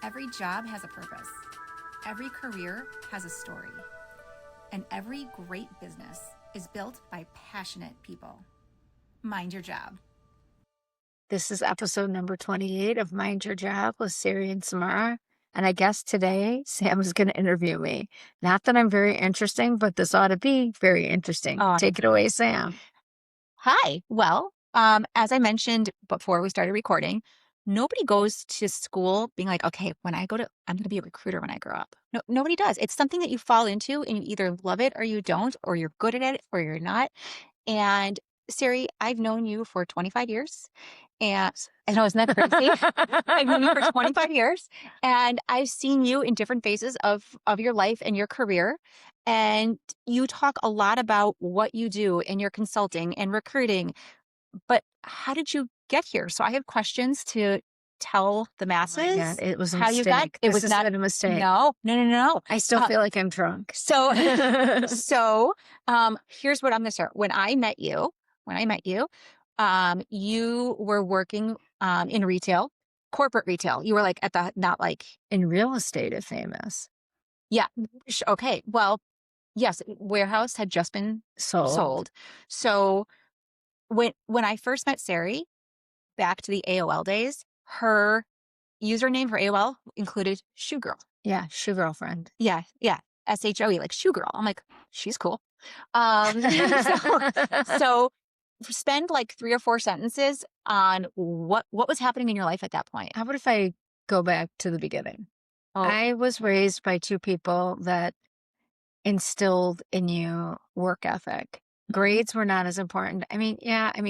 Every job has a purpose. Every career has a story. And every great business is built by passionate people. Mind your job. This is episode number 28 of Mind Your Job with Sari and Samara. And I guess today Sam is going to interview me. Not that I'm very interesting, but this ought to be very interesting. Take it away, Sam. Hi. Well, as I mentioned before we started recording, nobody goes to school being like, okay, I'm going to be a recruiter when I grow up. No, nobody does. It's something that you fall into and you either love it or you don't, or you're good at it or you're not. And Sari, I've known you for 25 years. And I know, isn't that crazy? I've known you for 25 years and I've seen you in different phases of your life and your career. And you talk a lot about what you do in your consulting and recruiting, but how did you get here? So I have questions to tell the masses. Yeah, it was a how mistake. You got, it was not a mistake. No. I still feel like I'm drunk. So here's what I'm going to start. When I met you, you were working in retail, corporate retail. You were like not like in real estate, if famous. Yeah. Okay. Well, yes, warehouse had just been sold. So when I first met Sari, back to the AOL days, her username for AOL included Shoe Girl. Yeah, Shoe Girlfriend. Yeah. SHOE, like Shoe Girl. I'm like, she's cool. So spend like 3 or 4 sentences on what was happening in your life at that point. How about if I go back to the beginning? I was raised by 2 people that instilled in you work ethic. Grades were not as important. I mean,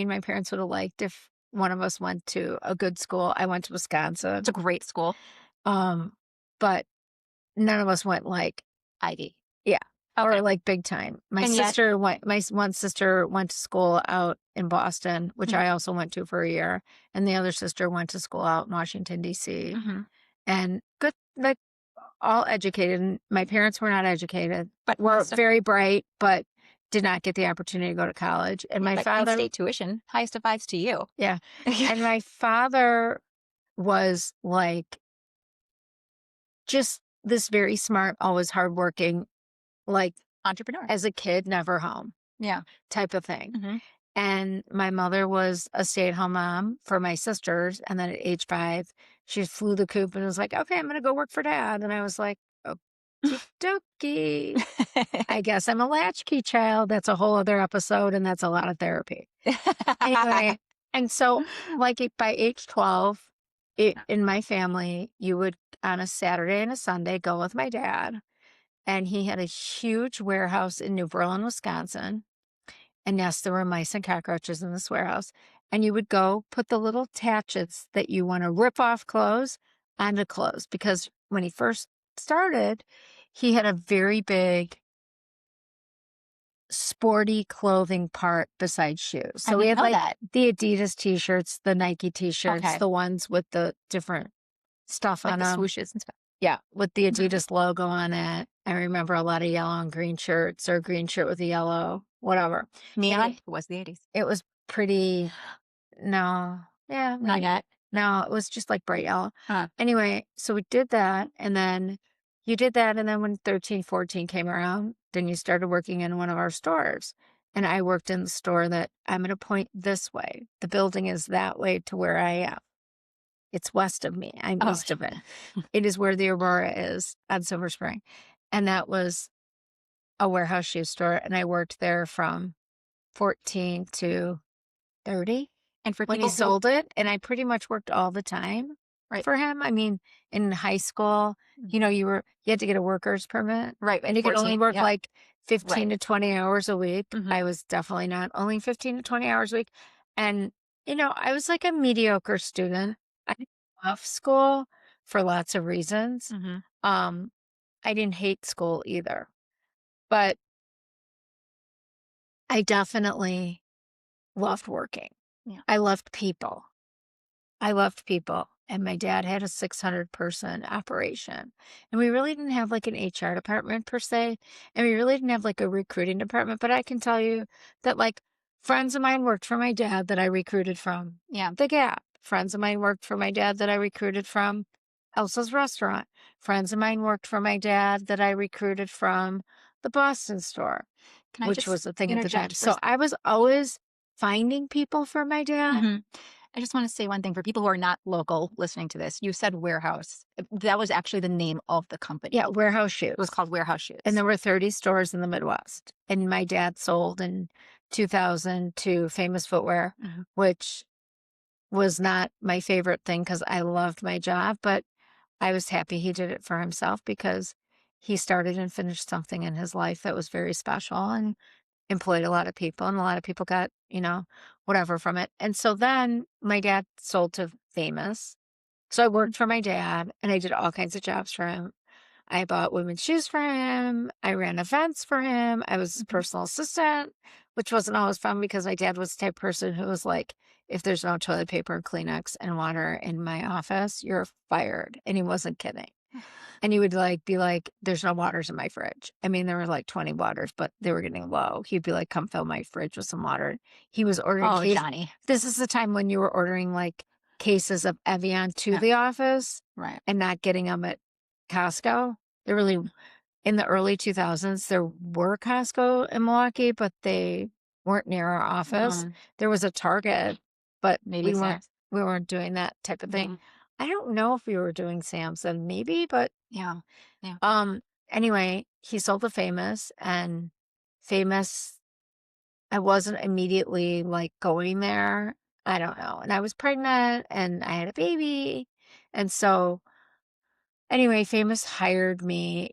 my parents would have liked if one of us went to a good school. I went to Wisconsin. It's a great school. But none of us went like Ivy. Yeah. Okay. Or like big time. My one sister went to school out in Boston, which I also went to for a year. And the other sister went to school out in Washington, D.C. And good, like all educated. My parents were not educated, but were very bright, but did not get the opportunity to go to college. And my father, state tuition, highest of fives to you. Yeah. And my father was like just this very smart, always hardworking, like entrepreneur. As a kid, never home. Yeah. Type of thing. And my mother was a stay-at-home mom for my sisters. And then at age 5, she flew the coop and was like, okay, I'm going to go work for Dad. And I was like, okie I guess I'm a latchkey child. That's a whole other episode. And that's a lot of therapy. Anyway, and so like by age 12, in my family, you would on a Saturday and a Sunday go with my dad. And he had a huge warehouse in New Berlin, Wisconsin. And yes, there were mice and cockroaches in this warehouse. And you would go put the little attachments that you want to rip off clothes onto clothes. Because when he first started, he had a very big sporty clothing part besides shoes. So we had like the Adidas t-shirts, the Nike t-shirts, the ones with the different stuff like on the them. swooshes and stuff. Yeah, with the Adidas logo on it. I remember a lot of yellow and green shirts, or a green shirt with a yellow, whatever. Neon? It was the 80s. It was pretty, no. Yeah. Not yet. No, it was just like bright yellow. Anyway, so we did that. And then you did that. And then when 13, 14 came around, then you started working in one of our stores. And I worked in the store that I'm going to point this way. The building is that way to where I am. It's west of me. I'm east of it. It is where the Aurora is on Silver Spring. And that was a warehouse shoe store. And I worked there from 14 to 30. And for when he sold it. And I pretty much worked all the time for him. I mean, in high school, you know, you had to get a worker's permit. Right. And you could only work like 15 to 20 hours a week. I was definitely not only 15 to 20 hours a week. And, you know, I was like a mediocre student. I love school for lots of reasons. I didn't hate school either, but I definitely loved working. Yeah. I loved people. And my dad had a 600-person operation. And we really didn't have like an HR department per se. And we really didn't have like a recruiting department. But I can tell you that like friends of mine worked for my dad that I recruited from. Yeah. The Gap. Friends of mine worked for my dad that I recruited from Elsa's Restaurant. Friends of mine worked for my dad that I recruited from the Boston store, Can I which just was a thing at the time. interject So I was always finding people for my dad. Mhm. I just want to say one thing for people who are not local listening to this. You said warehouse. That was actually the name of the company. Yeah, Warehouse It was Shoes. called Warehouse Shoes. And there were 30 stores in the Midwest. And my dad sold in 2000 to Famous Footwear, Mhm. which was not my favorite thing because I loved my job, but I was happy he did it for himself because he started and finished something in his life that was very special and employed a lot of people, and a lot of people got, whatever from it. And so then my dad sold to Famous. So I worked for my dad and I did all kinds of jobs for him. I bought women's shoes for him. I ran events for him. I was his Mhm. personal assistant, which wasn't always fun because my dad was the type of person who was like, if there's no toilet paper, Kleenex, and water in my office, you're fired. And he wasn't kidding. And he would be like, there's no waters in my fridge. I mean, there were like 20 waters, but they were getting low. He'd be like, come fill my fridge with some water. He was ordering Oh, cases. Johnny. This is the time when you were ordering like cases of Evian to Yeah. the office Right. and not getting them at Costco. They really, in the early 2000s, there were Costco in Milwaukee, but they weren't near our office. There was a Target, but Maybe Sam's. we weren't doing that type of thing. Mhm. I don't know if we were doing Samson, maybe, but Yeah. Yeah. anyway, he sold to Famous, and Famous, I wasn't immediately like going there. I don't know. And I was pregnant and I had a baby. And so anyway, Famous hired me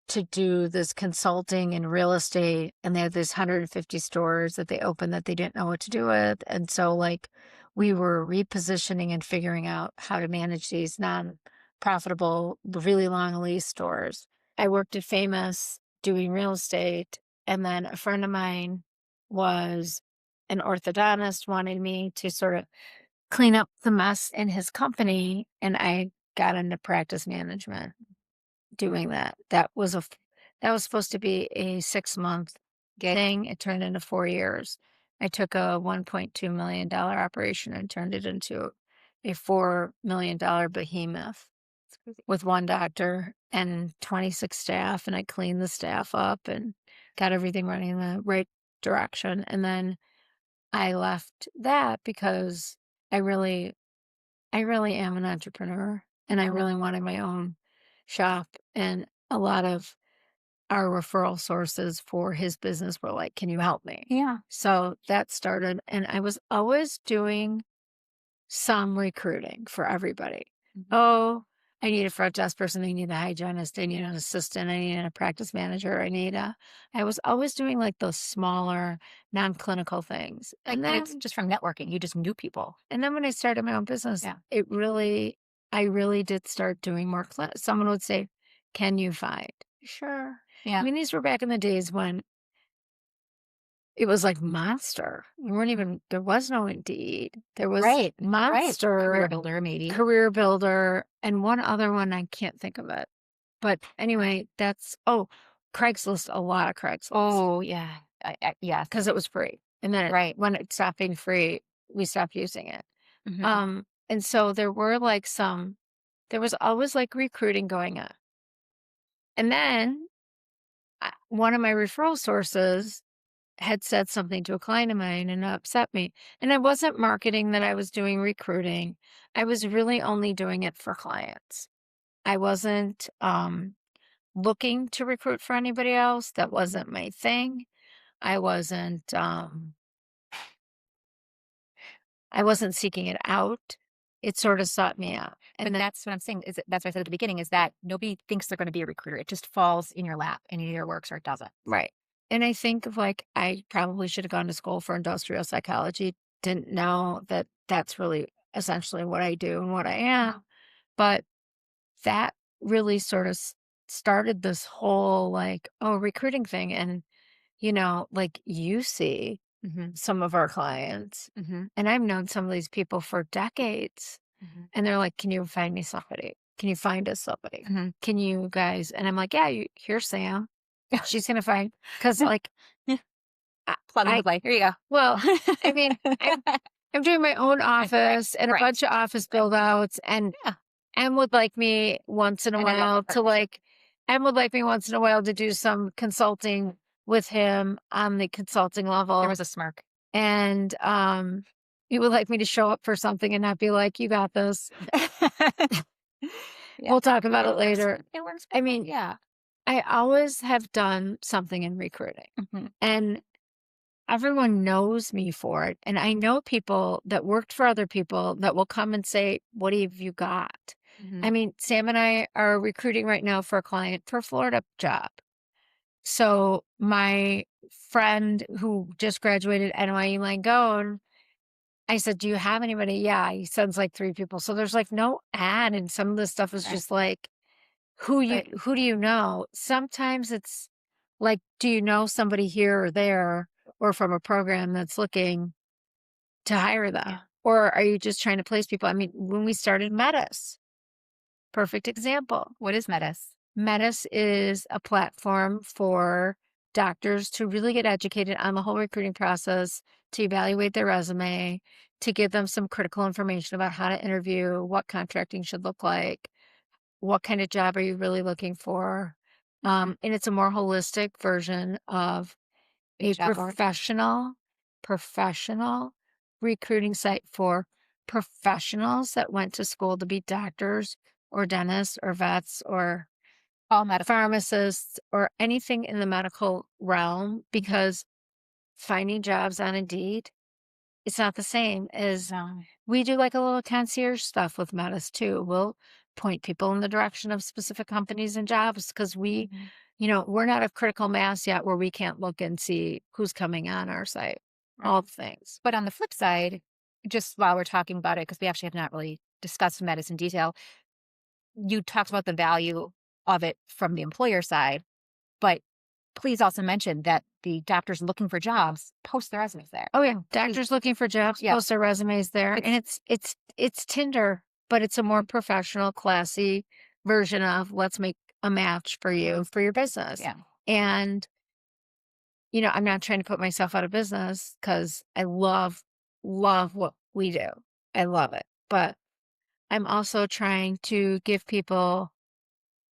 to do this consulting in real estate, and they had these 150 stores that they opened that they didn't know what to do with. And so like we were repositioning and figuring out how to manage these non-profitable, really long lease stores. I worked at Famous doing real estate, and then a friend of mine was an orthodontist, wanted me to sort of clean up the mess in his company, and I got into practice management doing that. That was supposed to be a 6-month thing. It turned into 4 years. I took a $1.2 million operation and turned it into a $4 million behemoth with one doctor and 26 staff. And I cleaned the staff up and got everything running in the right direction. And then I left that because I really I really am an entrepreneur and I really wanted my own shop. And a lot of our referral sources for his business were like, can you help me? Yeah. So that started, and I was always doing some recruiting for everybody. Mhm. Oh, I need a front desk person. I need a hygienist. I need an assistant. I need a practice manager. I was always doing like those smaller non-clinical things. And it's just from networking. You just knew people. And then when I started my own business, Yeah. I really did start doing more. Someone would say, can you find? Sure. I Yeah. mean, these were back in the days when it was like Monster. We weren't even, there was no Indeed. There was Right. Right. Monster, Career builder, maybe. Career Builder, and one other one. I can't think of it. But anyway, Craigslist, a lot of Craigslist. Oh, yeah. Yes. Because it was free. And then Right. when it stopped being free, we stopped using it. Mhm. And so there was always like recruiting going on. And then one of my referral sources had said something to a client of mine and it upset me. And I wasn't marketing that I was doing recruiting. I was really only doing it for clients. I wasn't looking to recruit for anybody else. That wasn't my thing. I wasn't I wasn't seeking it out. It sort of sought me out. But And then, that's what I'm saying that's what I said at the beginning is that nobody thinks they're gonna be a recruiter. It just falls in your lap and it either works or it doesn't. right. And I think of like, I probably should have gone to school for industrial psychology. Didn't know that that's really essentially what I do and what I am. But that really sort of started this whole like, oh, recruiting thing. And, like you see Mhm. some of our clients, Mhm. and I've known some of these people for decades. Mhm. And they're like, can you find me somebody? Can you find us somebody? Mhm. Can you guys? And I'm like, yeah, here's Sam. She's going to find, because like, Yeah. I, Plug and I, play. Here you go. well, I mean, I'm doing my own office and a Right. bunch of office build outs. And Yeah. and would like me once in a And I love while that to partnership. and would like me once in a while to do some consulting with him on the consulting There level. was a smirk. And he would like me to show up for something and not be like, you got this. Yeah, We'll talk about it works. later. It works I well, mean, yeah. I always have done something in recruiting, Mhm, and everyone knows me for it. And I know people that worked for other people that will come and say, what have you got? I mhm. mean, Sam and I are recruiting right now for a client for a Florida job. So my friend who just graduated NYU Langone, I said, do you have anybody? Yeah, he sends like 3 people. So there's like no ad. And some of the stuff is Right, just like, right. who do you know? Sometimes it's like, do you know somebody here or there or from a program that's looking to hire them? Yeah. Or are you just trying to place people? I mean, when we started Medis, perfect example. What is Medis? Medis is a platform for doctors to really get educated on the whole recruiting process, to evaluate their resume, to give them some critical information about how to interview, what contracting should look like, what kind of job are you really looking for. Mhm. And it's a more holistic version of Big a job board. professional recruiting site for professionals that went to school to be doctors or dentists or vets or All medical. pharmacists or anything in the medical realm, Mhm. because finding jobs on Indeed, it's not the same as No. we do like a little concierge stuff with Metis too. We'll point people in the direction of specific companies and jobs because Mhm. we're not of critical mass yet where we can't look and see who's coming on our site, Right. all the things. But on the flip side, just while we're talking about it, because we actually have not really discussed Medis in detail, you talked about the value of it from the employer side, but please also mention that the doctors looking for jobs post their resumes there. Oh yeah, We doctors looking for jobs Yeah, post their resumes there, and it's it's Tinder, but it's a more professional, classy version of let's make a match for you for your business. yeah, And I'm not trying to put myself out of business because I love what we do. I love it, but I'm also trying to give people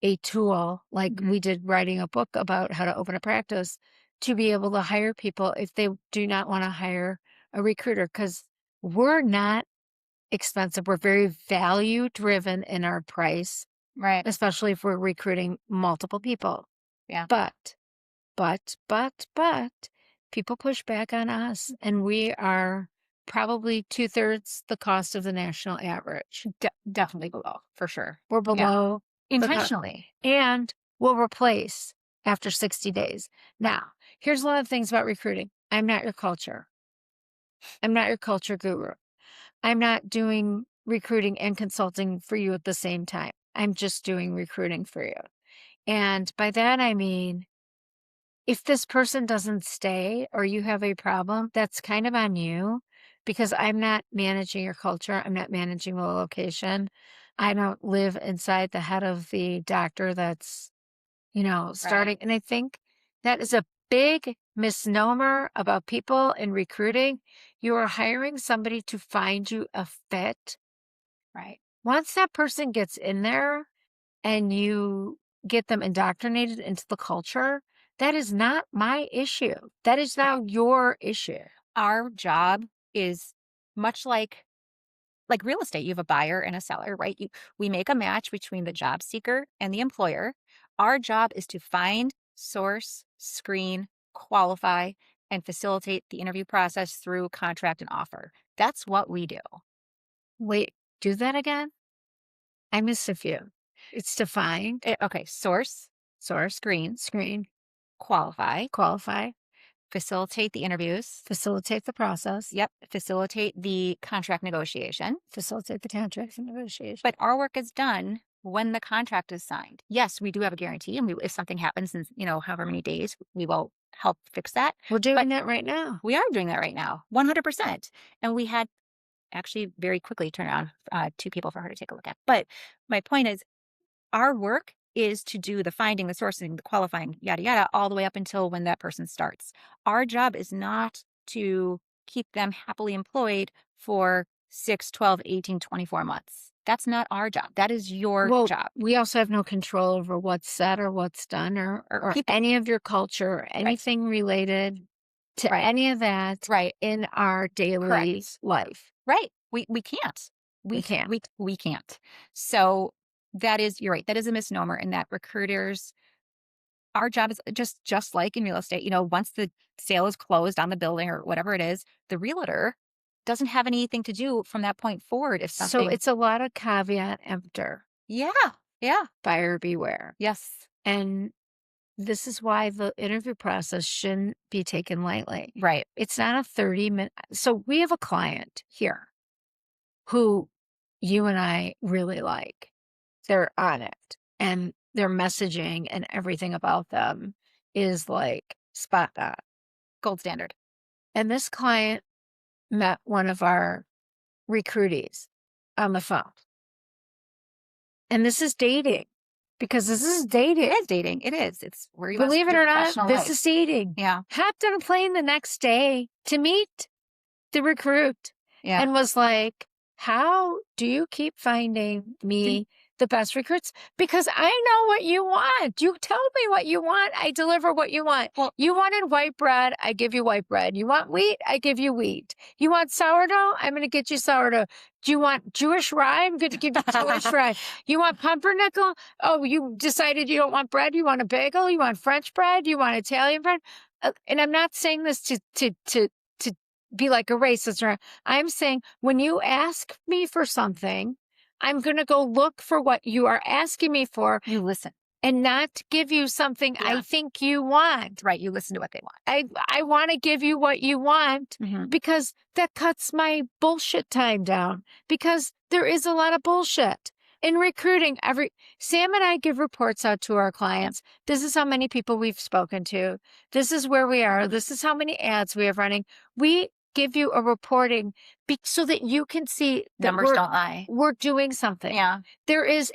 a tool, like mhm, we did writing a book about how to open a practice, to be able to hire people if they do not want to hire a recruiter, because we're not expensive. We're very value driven in our price, right, especially if we're recruiting multiple people. yeah, But, but people push back on us, and we are probably 2/3 the cost of the national average. definitely below for sure. We're Yeah, below the intentionally. and will replace after 60 days. Now, here's a lot of things about recruiting. I'm not your culture. I'm not your culture guru. I'm not doing recruiting and consulting for you at the same time. I'm just doing recruiting for you. And by that, I mean, if this person doesn't stay or you have a problem, that's kind of on you, because I'm not managing your culture. I'm not managing the location. I don't live inside the head of the doctor that's Right. starting. And I think that is a big misnomer about people in recruiting. You are hiring somebody to find you a fit. Right. Once that person gets in there and you get them indoctrinated into the culture, that is not my issue. That is Right. now your issue. Our job is much like real estate. You have a buyer and a seller, right? We make a match between the job seeker and the employer. Our job is to find, source, screen, qualify, and facilitate the interview process through contract and offer. That's what we do. Wait, do that again? I missed a few. It's to find, Okay, source, source, screen, screen, qualify, qualify, facilitate the interviews. facilitate the process, Yep, facilitate the contract negotiation. facilitate the contract and negotiation. But our work is done when the contract is signed. Yes, we do have a guarantee, and if something happens in however many days, we will help fix that. We're But doing that right now. we are doing that right now, 100%. And we had actually very quickly turn around 2 people for her to take a look at. But my point is, our work is to do the finding, the sourcing, the qualifying, yada, yada, all the way up until when that person starts. Our job is not to keep them happily employed for 6, 12, 18, 24 months. That's not our job. That is your Well, job. we also have no control over what's said or what's done Or or people. any of your culture or Right. anything related to Right. any of that Right. in our daily Correct. life. Right. We can't. We can't. We can't. So that is, you're right. That is a misnomer, in that recruiters, our job is just like in real estate. Once the sale is closed on the building or whatever it is, the realtor doesn't have anything to do from that point forward. If So something, it's a lot of caveat emptor, yeah, yeah, buyer beware. yes, And this is why the interview process shouldn't be taken lightly. right, It's not a 30-minute. So we have a client here who you and I really like. They're on it, and their messaging and everything about them is like spot on. gold standard. And this client met one of our recruitees on the phone. And this is dating, because this is dating. It is dating. It is. It's where you want to Believe spend it your or not, professional this life. is dating. Yeah, Hopped on a plane the next day to meet the recruit yeah. and was like, how do you keep finding me the best recruits? Because I know what you want. You tell me what you want. I deliver what you want. Well, You wanted white bread. I give you white bread. You want wheat. I give you wheat. You want sourdough. I'm going to get you sourdough. Do you want Jewish rye? I'm going to give you Jewish rye. You want pumpernickel? Oh, you decided you don't want bread. You want a bagel. You want French bread. You want Italian bread. And I'm not saying this to be like a racist, or I'm saying when you ask me for something, I'm going to go look for what you are asking me for you listen. and not give you something I Yeah. think you want. Right. You listen to what they want. I want to give you what you want Mhm. because that cuts my bullshit time down, because there is a lot of bullshit in recruiting. Sam and I give reports out to our clients. This is how many people we've spoken to. This is where we are. This is how many ads we have running. We give you a reporting so that you can see that Numbers don't lie. we're doing something. Yeah. There is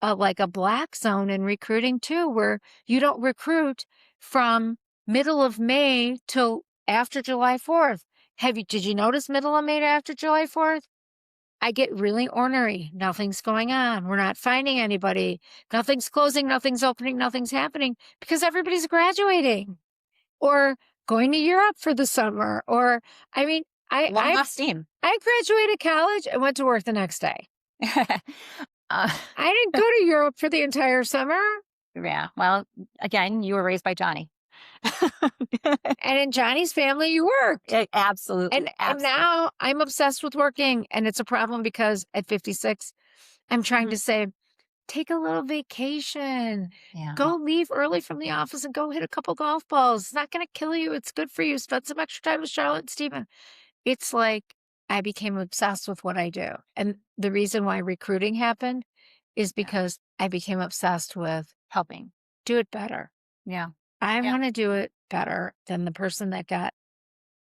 like a black zone in recruiting too, where you don't recruit from middle of May till after July 4th. Did you notice middle of May to after July 4th? I get really ornery. Nothing's going on. We're not finding anybody. Nothing's closing. Nothing's opening. Nothing's happening because everybody's graduating or going to Europe for the summer. Or, I mean, Long off steam. I graduated college and went to work the next day. uh, I didn't go to Europe for the entire summer. yeah. Well, again, you were raised by Johnny. And in Johnny's family, you worked. Absolutely. And Absolutely. now I'm obsessed with working. And it's a problem because at 56, I'm trying to say, take a little vacation. Yeah. Go leave early from the office and go hit a couple golf balls. It's not going to kill you. It's good for you. Spend some extra time with Charlotte and Stephen. It's like I became obsessed with what I do. And the reason why recruiting happened is because I became obsessed with helping do it better. Yeah. I want to do it better than the person that got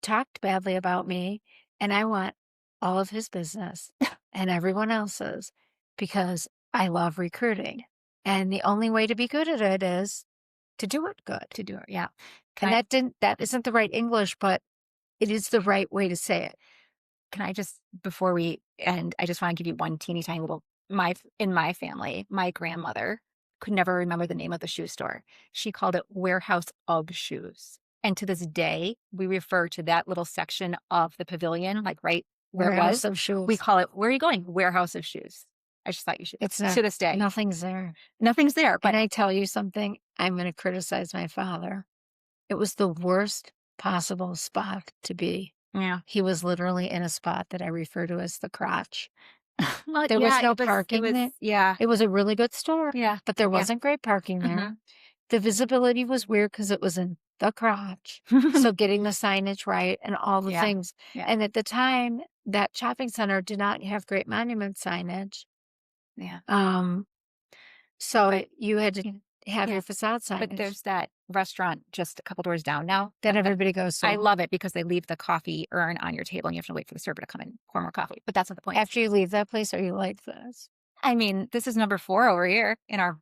talked badly about me. And I want all of his business and everyone else's because I love recruiting. And the only way to be good at it is to do it good. To do it. Yeah. And that isn't the right English, but it is the right way to say it. Can I just, before we end, I just want to give you one teeny tiny little, in my family, my grandmother could never remember the name of the shoe store. She called it Warehouse of Shoes. And to this day, we refer to that little section of the pavilion, like right where Warehouse it was. of Shoes. We call it, where are you going? Warehouse of Shoes. I just thought you should. It's not, to this day. Nothing's there. Nothing's there. But Can I tell you something? I'm going to criticize my father. It was the worst possible spot to be. yeah. He was literally in a spot that I refer to as the crotch. Well, There was no parking there. Yeah. It was a really good store. Yeah. But there wasn't great parking there. Mhm. The visibility was weird because it was in the crotch. So getting the signage right and all the things. Yeah. And at the time, that shopping center did not have great monument signage. Yeah. So you had to have your facade signage. But there's that restaurant just a couple doors down now that everybody goes to. I love it because they leave the coffee urn on your table and you have to wait for the server to come and pour more coffee. But that's not the point. After you leave that place, are you like this? I mean, this is number 4 over here in our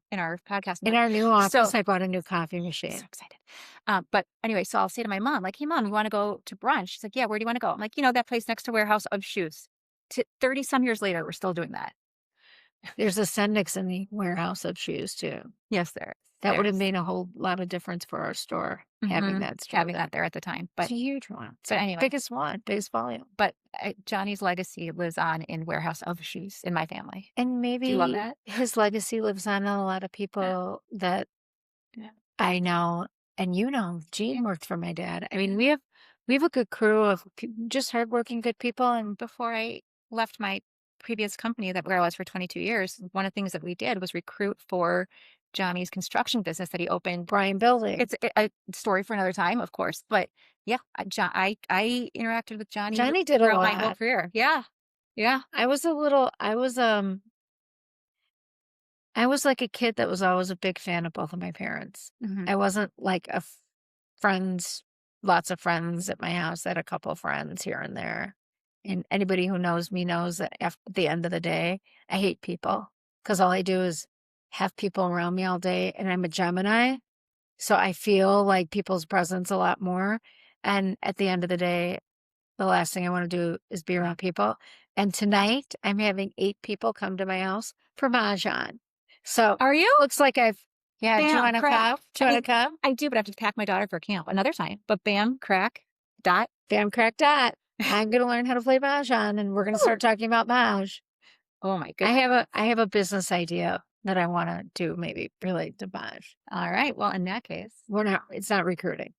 podcast. In our new office, So- I bought a new coffee machine. So excited. But anyway, so I'll say to my mom, like, hey, Mom, you want to go to brunch? She's like, yeah, where do you want to go? I'm like, that place next to Warehouse of Shoes. 30 some years later, we're still doing that. There's a Sendix in the warehouse of shoes too. Yes, there is. That would have made a whole lot of difference for our store, having that store. Having that there at the time. But it's a huge one. But anyway, biggest one, biggest volume. But Johnny's legacy lives on in warehouse of shoes in my family. And Do you maybe love that? his legacy lives on in a lot of people that I know, and you know, Gene worked for my dad. I mean, we have a good crew of just hardworking, good people. And Before I left my previous company where I was for 22 years, one of the things that we did was recruit for Johnny's construction business that he opened. Brian Building. It's a story for another time, of course. But yeah, I interacted with Johnny. Johnny did a throughout lot. my whole career. Yeah. Yeah. I was like a kid that was always a big fan of both of my parents. I wasn't like lots of friends at my house. I had a couple of friends here and there. And anybody who knows me knows that at the end of the day, I hate people because all I do is have people around me all day, and I'm a Gemini. So I feel like people's presence a lot more. And at the end of the day, the last thing I want to do is be around people. And tonight I'm having 8 people come to my house for Mahjong. So are you? Looks like do you want to come? Do you want to come? I do, but I have to pack my daughter for camp another time. But bam, crack, dot. Bam, crack, dot. I'm going to learn how to play Mahjong, and we're going to start talking about Mahjong. Oh my goodness. I have a business idea that I want to do, maybe relate to Mahjong. All right. Well, in that case, it's not recruiting.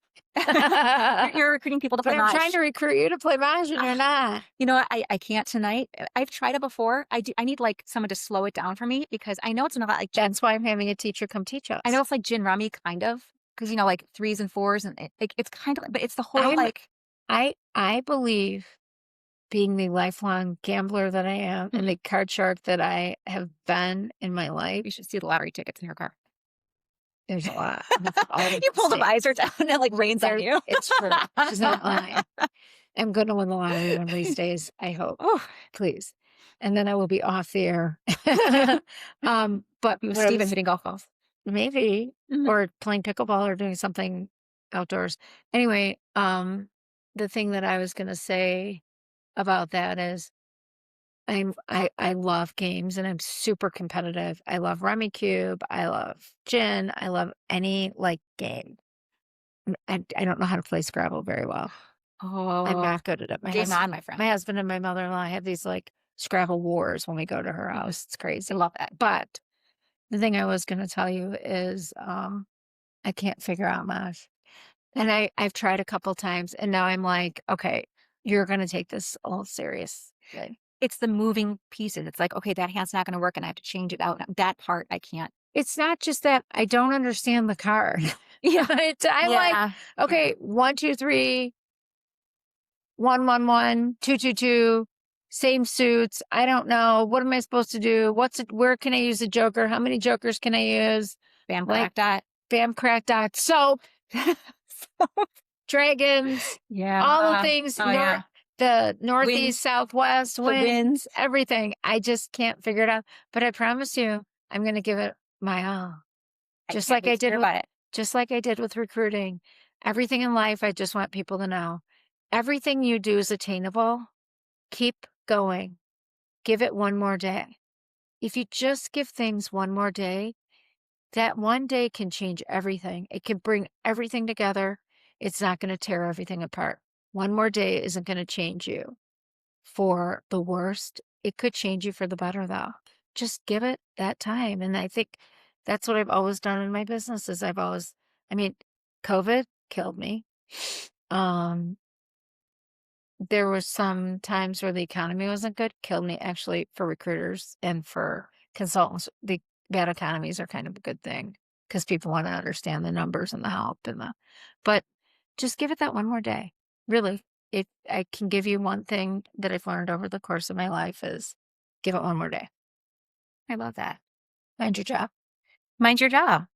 You're recruiting people to play Mahjong. I'm trying to recruit you to play Mahjong or not. You know what? I can't tonight. I've tried it before. I need like someone to slow it down for me because I know it's not like. That's why I'm having a teacher come teach us. I know it's like gin rummy kind of, because like 3s and 4s and it's kind of, but it's the whole I believe, being the lifelong gambler that I am and the card shark that I have been in my life. You should see the lottery tickets in your car. There's a lot. You pull the visor down and it like rains on you. It's true. She's not lying. I'm going to win the lottery one of these days, I hope. Oh, please. And then I will be off the air. But Steven hitting golf balls. Maybe. Or playing pickleball or doing something outdoors. Anyway, the thing that I was going to say about that is I love games, and I'm super competitive. I love Rummy Cube. I love gin. I love any game. I don't know how to play Scrabble very well. Oh, I'm not good at it. Game on, my friend. My husband and my mother-in-law have these Scrabble wars when we go to her house. It's crazy. I love that. But the thing I was going to tell you is I can't figure out Mahjong. And I've tried a couple times, and now I'm like, okay, you're going to take this all seriously. It's the moving pieces. It's like, okay, that hand's not going to work and I have to change it out. That part I can't. It's not just that I don't understand the card. Yeah. Okay, 1, 2, 3, 1, 1, 1, 2, 2, 2, same suits. I don't know. What am I supposed to do? Where can I use a joker? How many jokers can I use? Bam, crack, dot. Bam, crack, dot. So, dragons. Yeah. All the things. The northeast, winds, southwest, winds, everything. I just can't figure it out. But I promise you, I'm going to give it my all. Just like I did with recruiting. Everything in life, I just want people to know. Everything you do is attainable. Keep going. Give it one more day. If you just give things one more day, that one day can change everything. It can bring everything together. It's not going to tear everything apart. One more day isn't going to change you for the worst. It could change you for the better, though. Just give it that time. And I think that's what I've always done in my business is COVID killed me. There were some times where the economy wasn't good, killed me actually for recruiters and for consultants. The bad economies are kind of a good thing because people want to understand the numbers and the help but just give it that one more day. Really, if I can give you one thing that I've learned over the course of my life is give it one more day. I love that. Mind your job. Mind your job.